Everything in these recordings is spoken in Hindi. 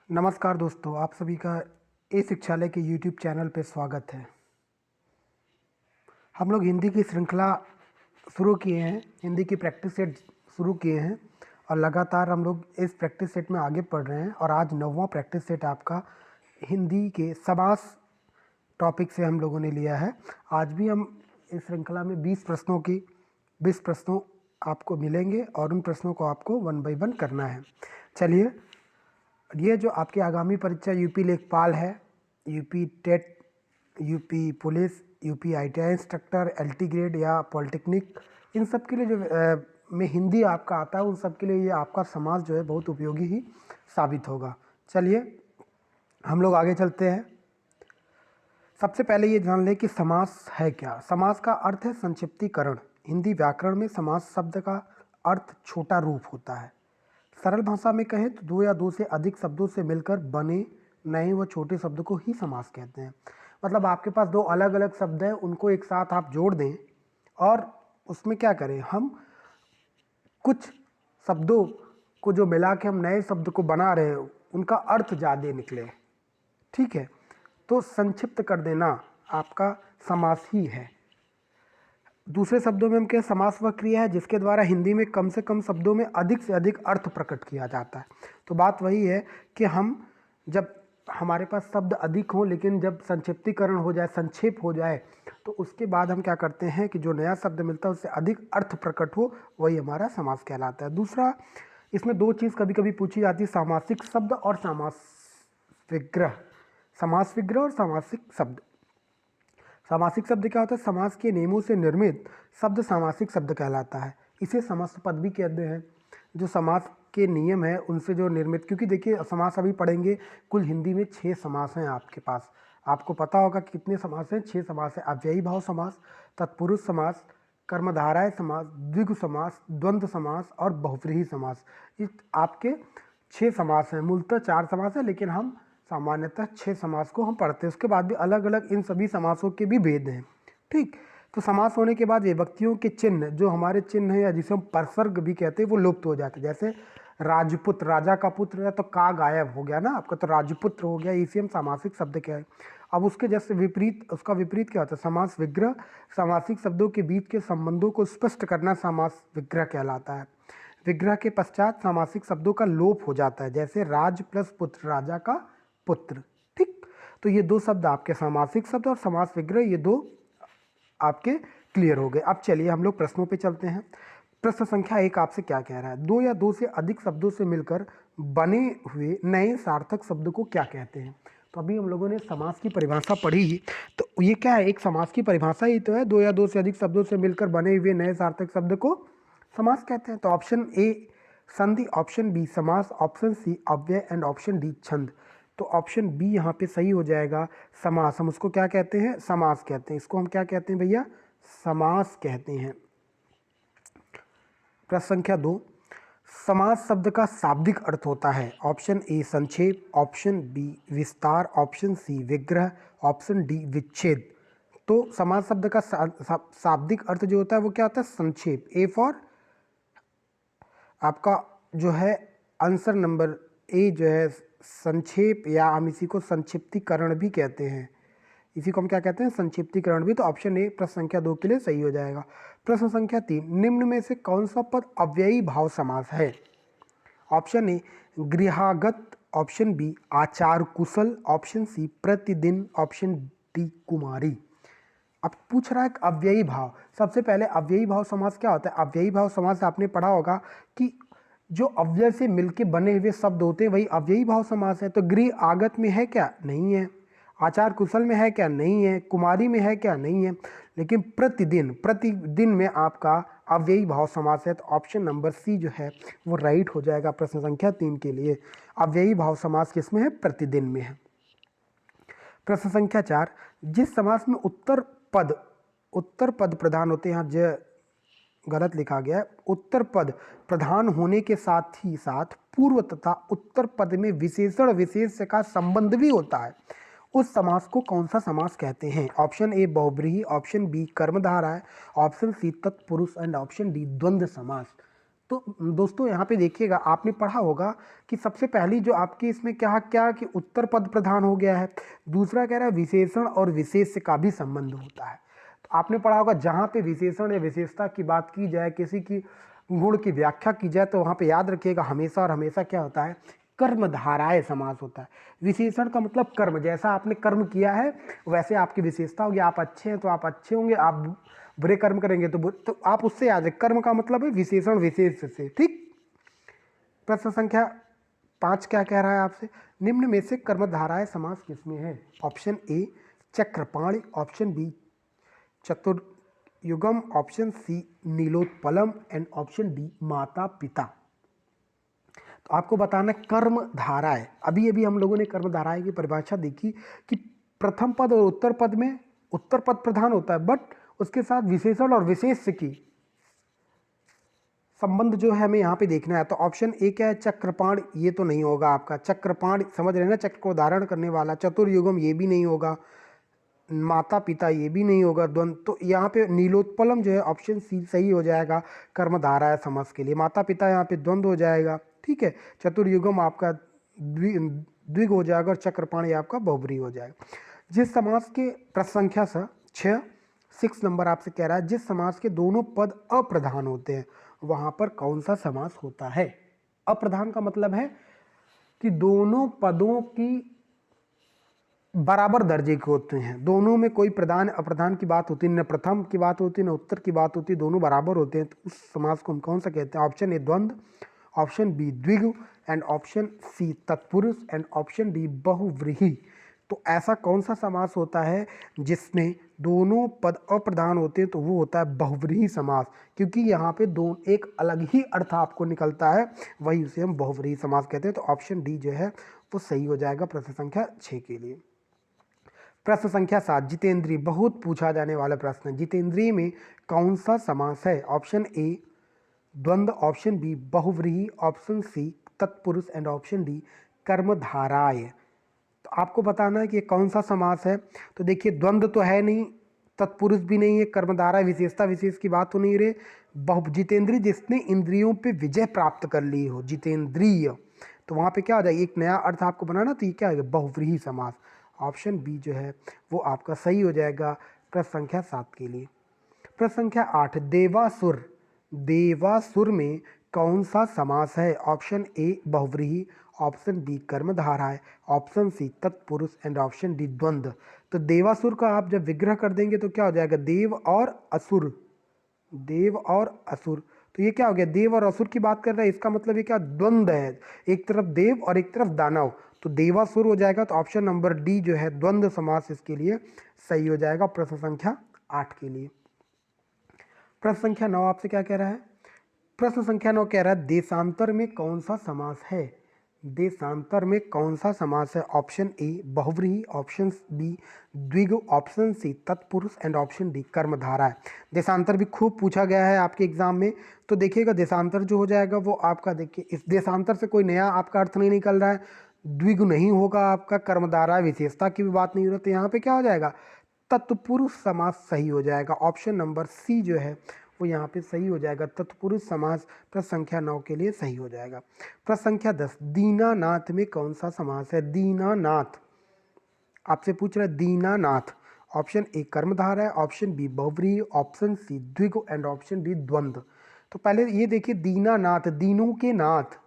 नमस्कार दोस्तों, आप सभी का ए शिक्षालय के यूट्यूब चैनल पे स्वागत है। हम लोग हिंदी की श्रृंखला शुरू किए हैं, हिंदी की प्रैक्टिस सेट शुरू किए हैं और लगातार हम लोग इस प्रैक्टिस सेट में आगे बढ़ रहे हैं। और आज 9वां प्रैक्टिस सेट आपका हिंदी के समास टॉपिक से हम लोगों ने लिया है। आज भी हम इस श्रृंखला में 20 प्रश्नों आपको मिलेंगे और उन प्रश्नों को आपको 1 बाय 1 करना है। चलिए, ये जो आपकी आगामी परीक्षा यूपी लेखपाल है, UP TET, UP police, UP ITI instructor, LT grade या पॉलिटेक्निक, इन सब के लिए जो में हिंदी आपका आता है, उन सब के लिए ये आपका समास जो है बहुत उपयोगी ही साबित होगा। चलिए हम लोग आगे चलते हैं। सबसे पहले ये जान लें कि समास है क्या। समास का अर्थ है संक्षिप्तीकरण। हिंदी व्याकरण में समास शब्द का अर्थ छोटा रूप होता है। सरल भाषा में कहें तो दो या दो से अधिक शब्दों से मिलकर बने नए व छोटे शब्द को ही समास कहते हैं। मतलब आपके पास दो अलग अलग शब्द हैं, उनको एक साथ आप जोड़ दें और उसमें क्या करें, हम कुछ शब्दों को जो मिला के हम नए शब्द को बना रहे हैं, उनका अर्थ ज़्यादा निकले, ठीक है, तो संक्षिप्त कर देना आपका समास ही है। दूसरे शब्दों में हम क्या, समास वह क्रिया है जिसके द्वारा हिंदी में कम से कम शब्दों में अधिक से अधिक अर्थ प्रकट किया जाता है। तो बात वही है कि हम जब हमारे पास शब्द अधिक हो लेकिन जब संक्षिप्तीकरण हो जाए, संक्षेप हो जाए, तो उसके बाद हम क्या करते हैं कि जो नया शब्द मिलता है उससे अधिक अर्थ प्रकट हो, वही हमारा समास कहलाता है। दूसरा, इसमें दो चीज़ कभी कभी पूछी जाती है, सामासिक शब्द और समास विग्रह। समास विग्रह और सामासिक शब्द। सामासिक शब्द क्या होता है, समास के नियमों से निर्मित शब्द सामासिक शब्द कहलाता है। इसे समस्त पद भी कहते हैं। जो समास के नियम है उनसे जो निर्मित, क्योंकि देखिए समास अभी पढ़ेंगे, कुल हिंदी में 6 समास हैं आपके पास। आपको पता होगा कि कितने समास हैं, 6 समास हैं। अव्ययी भाव समास, तत्पुरुष समास, कर्मधारय समास, द्विगु समास, द्वंद्व समास और बहुव्रीहि समास। इस आपके 6 समास हैं। मूलतः 4 समास हैं, लेकिन हम सामान्यतः 6 समास को हम पढ़ते हैं। उसके बाद भी अलग अलग इन सभी समासों के भी भेद हैं, ठीक। तो समास होने के बाद विभक्तियों के चिन्ह, जो हमारे चिन्ह हैं या जिसे हम परसर्ग भी कहते हैं, वो लुप्त हो जाते हैं। जैसे राजपुत्र, राजा का पुत्र है तो का गायब हो गया ना आपका, तो राजपुत्र हो गया, इसे हम सामासिक शब्द कहें। अब उसके जैसे विपरीत, उसका विपरीत क्या होता है, समास विग्रह। सामासिक शब्दों के बीच के संबंधों को स्पष्ट करना समास विग्रह कहलाता है। विग्रह के पश्चात सामासिक शब्दों का लोप हो जाता है, जैसे राज प्लस पुत्र, राजा का पुत्र, ठीक। तो ये दो शब्द आपके सामासिक शब्द और समास विग्रह, ये दो आपके क्लियर हो गए। अब चलिए हम लोग प्रश्नों पे चलते हैं। प्रश्न संख्या 1 आपसे क्या कह रहा है, दो या दो से अधिक शब्दों से मिलकर बने हुए नए सार्थक शब्द को क्या कहते हैं। तो अभी हम लोगों ने समास की परिभाषा पढ़ी, तो ये क्या है, एक समास की परिभाषा ही तो है, दो या दो से अधिक शब्दों से मिलकर बने हुए नए सार्थक शब्द को समास कहते हैं। तो ऑप्शन ए संधि, ऑप्शन बी समास, ऑप्शन सी अव्यय एंड ऑप्शन डी छंद। तो ऑप्शन बी यहाँ पे सही हो जाएगा। समास, हम उसको क्या कहते हैं, समास कहते हैं। इसको हम क्या कहते हैं भैया, समास कहते हैं। प्रश्न संख्या 2, समास शब्द का शाब्दिक अर्थ होता है। ऑप्शन ए संक्षेप, ऑप्शन बी विस्तार, ऑप्शन सी विग्रह, ऑप्शन डी विच्छेद। तो समास शब्द का शाब्दिक अर्थ जो होता है वो क्या होता है, संक्षेप। ए फॉर आपका जो है आंसर नंबर ए जो है संक्षेप, या हम इसी को संक्षिप्तीकरण भी कहते हैं। इसी को हम क्या कहते हैं, संक्षिप्तीकरण भी। तो ऑप्शन ए प्रश्न संख्या 2 के लिए सही हो जाएगा। प्रश्न संख्या 3, निम्न में से कौन सा पद अव्ययी भाव समास है। ऑप्शन ए गृहागत, ऑप्शन बी आचार कुशल, ऑप्शन सी प्रतिदिन, ऑप्शन डी कुमारी। अब पूछ रहा है अव्ययी भाव। सबसे पहले अव्ययी भाव समास क्या होता है। अव्ययी भाव समास आपने पढ़ा होगा कि जो अव्यय से मिलके बने हुए शब्द होते हैं वही अव्ययी भाव समास है। तो गृह आगत में है क्या, नहीं है। आचार कुशल में है क्या, नहीं है। कुमारी में है क्या, नहीं है। लेकिन प्रतिदिन, प्रतिदिन में आपका अव्ययी भाव समास है। तो ऑप्शन नंबर सी जो है वो राइट हो जाएगा प्रश्न संख्या 3 के लिए। अव्ययी भाव समास किसमें है, प्रतिदिन में है। प्रश्न संख्या 4, जिस समास में उत्तर पद प्रधान होते हैं, यहाँ ज गलत लिखा गया है, उत्तर पद प्रधान होने के साथ ही साथ पूर्व तथा उत्तर पद में विशेषण विशेष का संबंध भी होता है, उस समास को कौन सा समास कहते हैं। ऑप्शन ए बहुव्रीहि, ऑप्शन बी कर्मधारय, ऑप्शन सी तत्पुरुष एंड ऑप्शन डी द्वंद्व समास। तो दोस्तों यहाँ पे देखिएगा, आपने पढ़ा होगा कि सबसे पहली जो आपकी इसमें क्या क्या कि उत्तर पद प्रधान हो गया है। दूसरा कह रहा है विशेषण और विशेष्य का भी संबंध होता है। तो आपने पढ़ा होगा जहाँ पे विशेषण या विशेषता की बात की जाए, किसी की गुण की व्याख्या की जाए, तो वहाँ पे याद रखिएगा हमेशा और हमेशा क्या होता है, कर्मधाराय समास होता है। विशेषण का मतलब कर्म, जैसा आपने कर्म किया है वैसे आपकी विशेषता होगी। आप अच्छे हैं तो आप अच्छे होंगे, आप बुरे कर्म करेंगे तो तो आप उससे याद है, कर्म का मतलब है विशेषण विशेष से। ठीक। प्रश्न संख्या 5 क्या कह रहा है आपसे, निम्न में से कर्मधाराय समास किसमें है। ऑप्शन ए चक्रपाणि, ऑप्शन बी चतुर्युगम, ऑप्शन सी नीलोत्पलम एंड ऑप्शन डी माता पिता। तो आपको बताना कर्म धाराएं। अभी अभी हम लोगों ने कर्म धाराएं की परिभाषा देखी कि प्रथम पद और उत्तर पद में उत्तर पद प्रधान होता है, बट उसके साथ विशेषण और विशेष्य की संबंध जो है हमें यहाँ पे देखना है। तो ऑप्शन ए क्या है, चक्रपाण, ये तो नहीं होगा आपका। चक्रपाण समझ रहे हैं ना, चक्र को धारण करने वाला। चतुर्युगम ये भी नहीं होगा। माता पिता ये भी नहीं होगा। द्वंद्व, तो यहाँ पे नीलोत्पलम जो है ऑप्शन सी सही हो जाएगा कर्मधारा समास के लिए। माता पिता यहाँ पे द्वंद्व हो जाएगा। ठीक है। चतुर्युगम आपका द्विग हो जाएगा और चक्रपाणी आपका बहुब्री हो जाएगा। जिस समास के प्रश्न संख्या 6 नंबर आपसे कह रहा है, जिस समास के दोनों पद अप्रधान होते हैं वहां पर कौन सा समास होता है। अप्रधान का मतलब है कि दोनों पदों की बराबर दर्जे के होते हैं, दोनों में कोई प्रधान अप्रधान की बात होती है, न प्रथम की बात होती है न उत्तर की बात होती है, दोनों बराबर होते हैं। तो उस समास को हम कौन सा कहते हैं। ऑप्शन ए द्वंद्व, ऑप्शन बी द्विगु एंड ऑप्शन सी तत्पुरुष एंड ऑप्शन डी बहुव्रीहि। तो ऐसा कौन सा समास होता है जिसमें दोनों पद अप्रधान होते हैं, तो वो होता है बहुव्रीहि समास। क्योंकि यहाँ पे दो एक अलग ही अर्थ आपको निकलता है, वही उसे हम बहुव्रीहि समास कहते हैं। तो ऑप्शन डी जो है वो सही हो जाएगा प्रश्न संख्या 6 के लिए। प्रश्न संख्या 7 जितेंद्रीय, बहुत पूछा जाने वाला प्रश्न। जितेंद्रीय में कौन सा समास है। ऑप्शन ए द्वंद्व, ऑप्शन बी बहुव्रीहि, ऑप्शन सी तत्पुरुष एंड ऑप्शन डी कर्मधाराय। तो आपको बताना है कि कौन सा समास है। तो देखिए द्वंद्व तो है नहीं, तत्पुरुष भी नहीं है, कर्मधारा विशेषता विशेष की बात तो नहीं रहे। बहु जितेंद्रीय जिसने इंद्रियों पे विजय प्राप्त कर ली हो, जितेंद्रीय, तो वहाँ पे क्या हो जाएगा, एक नया अर्थ आपको बनाना। तो ये क्या है, बहुव्रीहि समास। ऑप्शन बी जो है वो आपका सही हो जाएगा प्रश्न संख्या 7 के लिए। प्रश्न संख्या 8 देवासुर, देवासुर में कौन सा समास है। ऑप्शन ए बहुव्रीहि, ऑप्शन बी कर्मधारा है, ऑप्शन सी तत्पुरुष एंड ऑप्शन डी द्वंद्व। तो देवासुर का आप जब विग्रह कर देंगे तो क्या हो जाएगा, देव और असुर, देव और असुर। तो ये क्या हो गया, देव और असुर की बात कर रहा है, इसका मतलब ये क्या द्वंद्व है, एक तरफ देव और एक तरफ दानव। तो देवासुर हो जाएगा। तो ऑप्शन नंबर डी जो है द्वंद्व समास इसके लिए सही हो जाएगा प्रश्न संख्या 8 के लिए। प्रश्न संख्या 9 आपसे क्या कह रहा है। प्रश्न संख्या 9 कह रहा है देशांतर में कौन सा समास है। देशांतर में कौन सा समास है। ऑप्शन ए बहुव्रीहि, ऑप्शन बी द्विगु, ऑप्शन सी तत्पुरुष एंड ऑप्शन डी कर्मधारा है। देशांतर भी खूब पूछा गया है आपके एग्जाम में। तो देखिएगा देशांतर जो हो जाएगा वो आपका, देखिए इस देशांतर से कोई नया आपका अर्थ नहीं निकल रहा है, द्विगु नहीं होगा आपका, कर्मधारा विशेषता की भी बात नहीं हो रही। तो यहाँ पे क्या हो जाएगा, तत्पुरुष समास सही हो जाएगा। ऑप्शन नंबर सी जो है वो यहाँ पे सही हो जाएगा, तत्पुरुष समास प्रश्न संख्या 9 के लिए सही हो जाएगा। प्रश्न संख्या 10 दीनानाथ में कौन सा समास है। दीनानाथ आपसे पूछ रहा है, दीनानाथ। ऑप्शन ए कर्मधारा है, ऑप्शन बी बहुव्रीहि, ऑप्शन सी द्विगु एंड ऑप्शन डी द्वंद्व। तो पहले ये देखिए दीनानाथ, दीनों के नाथ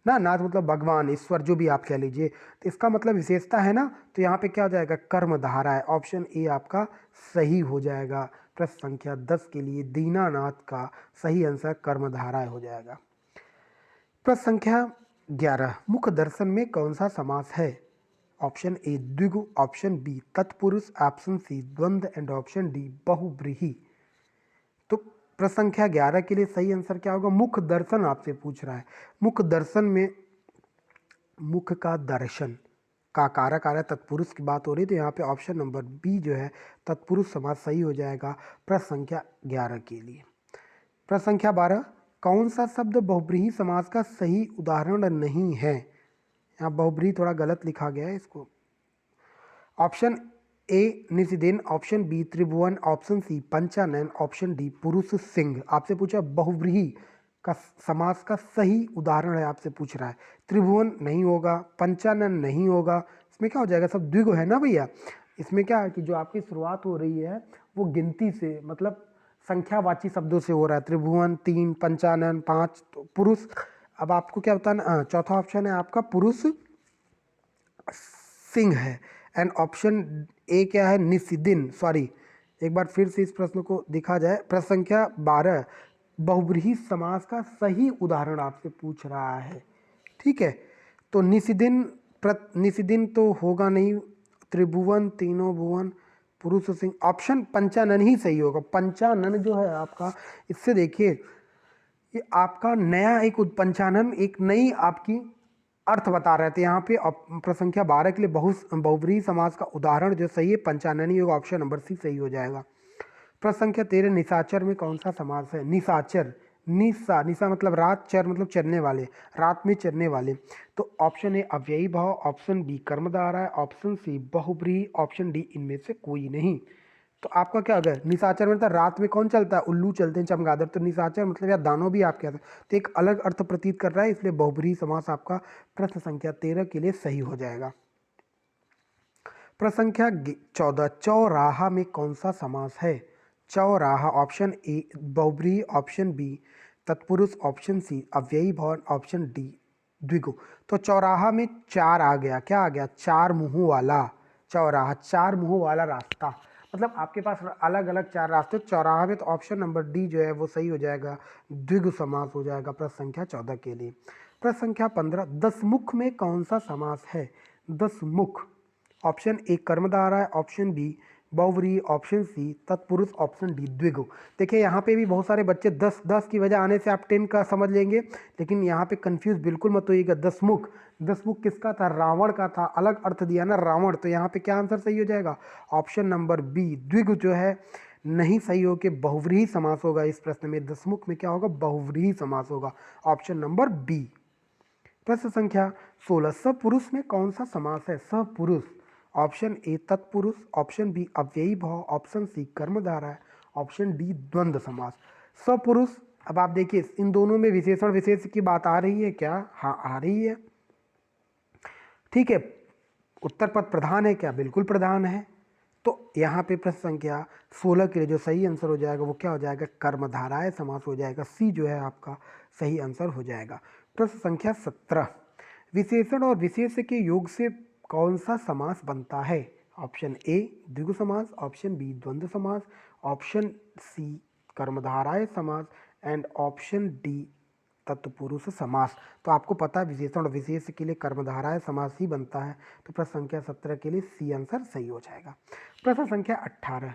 ना, नाथ मतलब भगवान ईश्वर जो भी आप कह लीजिए, तो इसका मतलब विशेषता है ना। तो यहाँ पे क्या हो जाएगा, कर्मधारा है। ऑप्शन ए आपका सही हो जाएगा प्रश्न संख्या 10 के लिए। दीनानाथ का सही आंसर कर्मधारा हो जाएगा। प्रश्न संख्या 11 मुख दर्शन में कौन सा समास है। ऑप्शन ए द्विगु, ऑप्शन बी तत्पुरुष, ऑप्शन सी द्वंद्व एंड ऑप्शन डी बहुव्रीहि। तो प्रश्न संख्या 11 के लिए सही आंसर क्या होगा, मुख दर्शन आपसे पूछ रहा है। मुख दर्शन में मुख का दर्शन का कारक आ रहा है, तत्पुरुष की बात हो रही है। तो यहाँ पे ऑप्शन नंबर बी जो है तत्पुरुष समास सही हो जाएगा प्रश्न संख्या 11 के लिए। प्रश्न संख्या 12 कौन सा शब्द बहुव्रीहि समास का सही उदाहरण नहीं है। यहाँ बहुव्रीहि थोड़ा गलत लिखा गया है इसको। ऑप्शन ए निशिदेन, ऑप्शन बी त्रिभुवन, ऑप्शन सी पंचानन, ऑप्शन डी पुरुष सिंह। आपसे पूछा बहुव्रीहि का समास का सही उदाहरण है, आपसे पूछ रहा है। त्रिभुवन नहीं होगा, पंचानन नहीं होगा, इसमें क्या हो जाएगा, सब द्विगु है ना भैया। इसमें क्या है कि जो आपकी शुरुआत हो रही है वो गिनती से, मतलब संख्यावाची शब्दों से हो रहा है। त्रिभुवन 3, पंचानन 5, तो पुरुष। अब आपको क्या बताना, चौथा ऑप्शन है आपका पुरुष सिंह है। एंड ऑप्शन ए क्या है, निसिदिन। सॉरी, एक बार फिर से इस प्रश्न को देखा जाए। प्रश्न संख्या 12 बहुब्रीहि समास का सही उदाहरण आपसे पूछ रहा है, ठीक है। तो निसिदिन तो होगा नहीं, त्रिभुवन, तीनों भुवन, पुरुष सिंह, ऑप्शन पंचानन ही सही होगा। पंचानन जो है आपका, इससे देखिए ये आपका नया एक पंचानन एक नई आपकी अर्थ बता रहे थे यहाँ पे। प्रश्न संख्या 12 के लिए बहुब्रीहि समास का उदाहरण जो सही है पंचानन ही होगा, ऑप्शन नंबर सी सही हो जाएगा। प्रश्न संख्या 13 निशाचर में कौन सा समास है। निशाचर, निशा मतलब रात, चर मतलब चरने वाले, रात में चरने वाले। तो ऑप्शन ए अव्ययी भाव, ऑप्शन बी कर्मधारय, ऑप्शन सी बहुब्रीहि, ऑप्शन डी इनमें से कोई नहीं। तो आपका क्या होगा, निशाचर मतलब रात में कौन चलता है, उल्लू चलते हैं, चमगादड़। तो निशाचर मतलब या दानव भी आप कहते हैं, तो एक अलग अर्थ प्रतीत कर रहा है, इसलिए बहुब्रीहि समास आपका प्रश्न संख्या 13 के लिए सही हो जाएगा। प्रश्न संख्या 14 चौराहा में कौन सा समास है। चौराहा, ऑप्शन ए बहुब्रीहि, ऑप्शन बी तत्पुरुष, ऑप्शन सी अव्ययी भाव, ऑप्शन डी द्विगु। तो चौराहा में चार आ गया, क्या आ गया, चार मुंहों वाला चौराहा, चार मुंहों वाला रास्ता, मतलब आपके पास अलग अलग चार रास्ते चौराहा में। तो ऑप्शन नंबर डी जो है वो सही हो जाएगा, द्विगु समास हो जाएगा प्रश्न संख्या 14 के लिए। प्रश्न संख्या 15 दसमुख में कौन सा समास है। दसमुख, ऑप्शन ए कर्मधारय, ऑप्शन बी बहुव्रीहि, ऑप्शन सी तत्पुरुष, ऑप्शन डी द्विगु। देखिए यहाँ पे भी बहुत सारे बच्चे 10 की वजह आने से आप 10 का समझ लेंगे, लेकिन यहाँ पे कंफ्यूज बिल्कुल मत होइएगा। दसमुख, दसमुख किसका था, रावण का था, अलग अर्थ दिया ना रावण। तो यहाँ पे क्या आंसर सही हो जाएगा, ऑप्शन नंबर बी द्विगु जो है नहीं सही हो के बहुव्रीहि समास होगा। इस प्रश्न में दसमुख में क्या होगा, बहुव्रीहि समास होगा, ऑप्शन नंबर बी। प्रश्न संख्या 16 सपुरुष में कौन सा समास है। सपुरुष, ऑप्शन ए तत्पुरुष, ऑप्शन बी अव्ययी भाव, ऑप्शन सी कर्मधारय, ऑप्शन डी द्वंद्व समास। सपुरुष, अब आप देखिए इन दोनों में विशेषण विशेष की बात आ रही है क्या, हाँ आ रही है, ठीक है। उत्तर पद प्रधान है क्या, बिल्कुल प्रधान है। तो यहाँ पे प्रश्न संख्या 16 के लिए जो सही आंसर हो जाएगा वो क्या हो जाएगा, कर्मधाराय समास हो जाएगा, सी जो है आपका सही आंसर हो जाएगा। प्रश्न संख्या 17 विशेषण और विशेष्य के योग से कौन सा समास बनता है। ऑप्शन ए द्विगु समास, ऑप्शन बी द्वंद्व समास, ऑप्शन सी कर्मधाराय समास एंड ऑप्शन डी तत्पुरुष समास। तो आपको पता है विशेषण और विशेष के लिए कर्मधाराय समास ही बनता है। तो प्रश्न संख्या 17 के लिए सी आंसर सही हो जाएगा। प्रश्न संख्या 18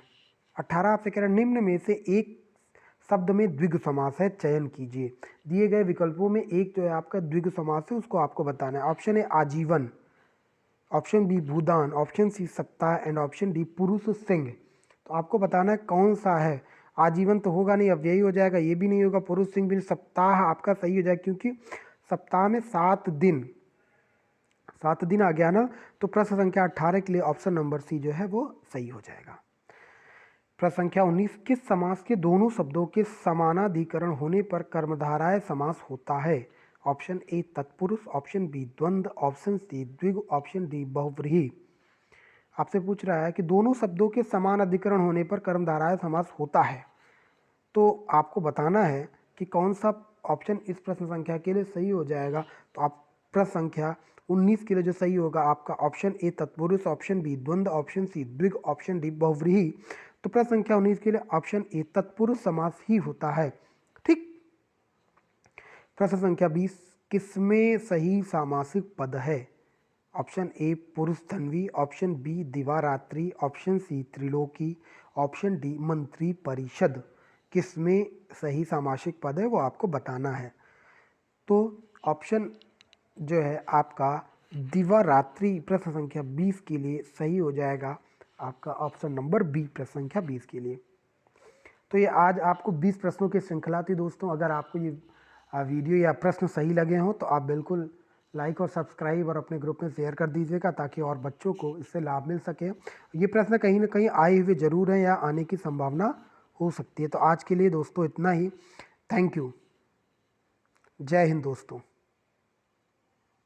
आपसे कह रहा है निम्न में से एक शब्द में द्विगु समास है, चयन कीजिए। दिए गए विकल्पों में एक जो है आपका द्विगु समास है, उसको आपको बताना है। ऑप्शन ए आजीवन, ऑप्शन बी भूदान, ऑप्शन सी सप्ताह एंड ऑप्शन डी पुरुष सिंह। तो आपको बताना है कौन सा है। आजीवन तो होगा नहीं, अब यही हो जाएगा, ये भी नहीं होगा, पुरुष सिंह भी नहीं, सप्ताह आपका सही हो जाएगा क्योंकि सप्ताह में 7 दिन आ गया ना। तो प्रश्न संख्या 18 के लिए ऑप्शन नंबर सी जो है वो सही हो जाएगा। प्रश्न संख्या 19 किस समास के दोनों शब्दों के समानाधिकरण होने पर कर्मधाराय समास होता है। ऑप्शन ए तत्पुरुष, ऑप्शन बी द्वंद्व, ऑप्शन सी द्विगु, ऑप्शन डी बहुव्रीहि। आपसे पूछ रहा है कि दोनों शब्दों के समान अधिकरण होने पर कर्मधाराय समास होता है, तो आपको बताना है कि कौन सा ऑप्शन इस प्रश्न संख्या के लिए सही हो जाएगा। तो आप प्रश्न संख्या 19 के लिए जो सही होगा आपका ऑप्शन ए तत्पुरुष, ऑप्शन बी द्वंद्व, ऑप्शन सी द्विगु, ऑप्शन डी बहुव्रीहि। तो प्रश्न संख्या 19 के लिए ऑप्शन ए तत्पुरुष समास ही होता है, ठीक। प्रश्न संख्या 20 किसमें सही सामासिक पद है। ऑप्शन ए पुरुष धन्वी, ऑप्शन बी दिवारात्रि, ऑप्शन सी त्रिलोकी, ऑप्शन डी मंत्री परिषद। किसमें सही सामासिक पद है वो आपको बताना है। तो ऑप्शन जो है आपका दिवारात्रि प्रश्न संख्या 20 के लिए सही हो जाएगा, आपका ऑप्शन नंबर बी प्रश्न संख्या 20 के लिए। तो ये आज आपको 20 प्रश्नों की श्रृंखला थी दोस्तों। अगर आपको ये वीडियो या प्रश्न सही लगे हों तो आप बिल्कुल लाइक और सब्सक्राइब और अपने ग्रुप में शेयर कर दीजिएगा ताकि और बच्चों को इससे लाभ मिल सके। ये प्रश्न कहीं ना कहीं आए हुए ज़रूर हैं या आने की संभावना हो सकती है। तो आज के लिए दोस्तों इतना ही, थैंक यू। जय हिंद दोस्तों।